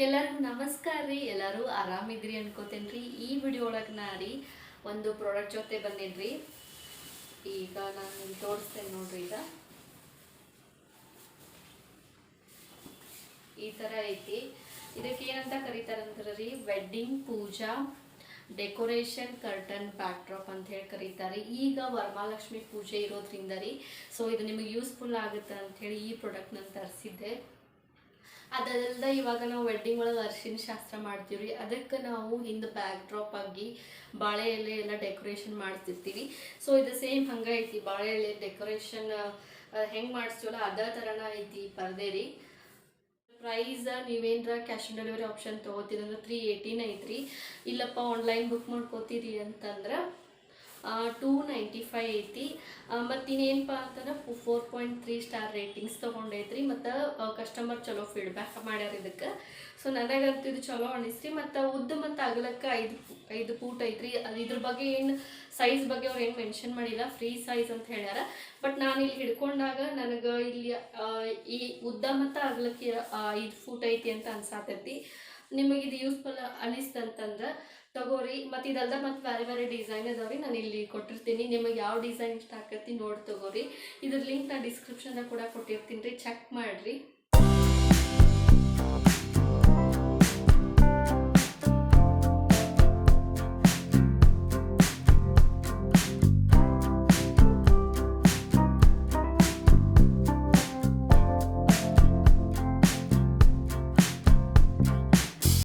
ಎಲ್ಲರಿಗೂ ನಮಸ್ಕಾರ ರೀ. ಎಲ್ಲರೂ ಆರಾಮಿದ್ರಿ ಅನ್ಕೋತೇನ್ರಿ. ಈ ವಿಡಿಯೋ ಒಳಗೆ ನಾ ರೀ ಒಂದು ಪ್ರಾಡಕ್ಟ್ ಜೊತೆ ಬಂದೇನ್ರಿ. ಈಗ ನಾನು ತೋರಿಸ್ತೇನೆ ನೋಡ್ರಿ. ಈಗ ಈ ಥರ ಐತಿ. ಇದಕ್ಕೆ ಏನಂತ ಕರೀತಾರಂದ್ರೆ ರೀ, ವೆಡ್ಡಿಂಗ್ ಪೂಜಾ ಡೆಕೋರೇಷನ್ ಕರ್ಟನ್ ಬ್ಯಾಕ್ಡ್ರಾಪ್ ಅಂತ ಹೇಳಿ ಕರೀತಾರೆ. ಈಗ ವರಮಹಾಲಕ್ಷ್ಮಿ ಪೂಜೆ ಇರೋದ್ರಿಂದ ರೀ, ಸೊ ಇದು ನಿಮಗೆ ಯೂಸ್ಫುಲ್ ಆಗುತ್ತೆ ಅಂಥೇಳಿ ಈ ಪ್ರಾಡಕ್ಟ್ ನಾನು ತರಿಸಿದ್ದೆ. ಅದೆಲ್ಲ ಇವಾಗ ನಾವು ವೆಡ್ಡಿಂಗ್ ಒಳಗೆ ಅರಿಶಿನ ಶಾಸ್ತ್ರ ಮಾಡ್ತೀವಿ ರೀ, ಅದಕ್ಕೆ ನಾವು ಹಿಂದೆ ಬ್ಯಾಕ್ ಡ್ರಾಪ್ ಆಗಿ ಬಾಳೆ ಎಲೆ ಎಲ್ಲ ಡೆಕೋರೇಷನ್ ಮಾಡ್ತಿರ್ತೀವಿ. ಸೊ ಇದು ಸೇಮ್ ಹಂಗೆ ಐತಿ. ಬಾಳೆ ಎಲೆ ಡೆಕೋರೇಷನ್ ಹೆಂಗೆ ಮಾಡಿಸ್ತೀವಲ್ಲ ಅದೇ ಥರನ ಐತಿ ಪರ್ದೆ ರೀ. ಪ್ರೈಸ್ ನೀವೇನ್ರ ಕ್ಯಾಶ್ ಆನ್ ಡೆಲಿವರಿ ಆಪ್ಷನ್ ತೊಗೋತೀರಂದ್ರೆ 318 ಐತ್ರಿ. ಇಲ್ಲಪ್ಪ ಆನ್ಲೈನ್ ಬುಕ್ ಮಾಡ್ಕೋತೀರಿ ಅಂತಂದ್ರೆ 295 ಐತಿ. ಮತ್ತು ಇನ್ನೇನಪ್ಪ ಅಂತಂದ್ರೆ 4.3 ಸ್ಟಾರ್ ರೇಟಿಂಗ್ಸ್ ತೊಗೊಂಡೈತ್ರಿ. ಮತ್ತು ಕಸ್ಟಮರ್ ಚಲೋ ಫೀಡ್ಬ್ಯಾಕ್ ಮಾಡ್ಯಾರ ಇದಕ್ಕೆ. ಸೊ ನನಗಂತೂ ಇದು ಚಲೋ ಅನಿಸ್ರಿ. ಮತ್ತು ಉದ್ದ ಮತ್ತು ಅಗಲಕ್ಕೆ 5 ಫೂಟ್ ಐತ್ರಿ. ಅದು ಇದ್ರ ಬಗ್ಗೆ ಏನು ಸೈಜ್ ಬಗ್ಗೆ ಅವ್ರು ಏನು ಮೆನ್ಷನ್ ಮಾಡಿಲ್ಲ, ಫ್ರೀ ಸೈಜ್ ಅಂತ ಹೇಳ್ಯಾರ. ಬಟ್ ನಾನು ಇಲ್ಲಿ ಹಿಡ್ಕೊಂಡಾಗ ನನಗೆ ಇಲ್ಲಿ ಈ ಉದ್ದ ಮತ್ತು ಅಗಲಕ್ಕೆ 5 ಫೂಟ್ ಐತಿ ಅಂತ ಅನ್ಸಾತೈತಿ. ನಿಮಗೆ ಇದು ಯೂಸ್ಫುಲ್ ಅನಿಸ್ತಂತಂದ್ರೆ ತಗೋರಿ. ಮತ್ತು ಇದಲ್ದ ಮತ್ತು ಬೇರೆ ಬೇರೆ ಡಿಸೈನ್ ಅದಾವ್ರಿ, ನಾನು ಇಲ್ಲಿ ಕೊಟ್ಟಿರ್ತೀನಿ. ನಿಮಗೆ ಯಾವ ಡಿಸೈನ್ ಇಷ್ಟ ಆಕೈತಿ ನೋಡಿ ತಗೋರಿ. ಇದ್ರ ಲಿಂಕ್ ನಾನು ಡಿಸ್ಕ್ರಿಪ್ಷನ್ದಾಗ ಕೂಡ ಕೊಟ್ಟಿರ್ತೀನಿ ರೀ, ಚೆಕ್ ಮಾಡಿರಿ.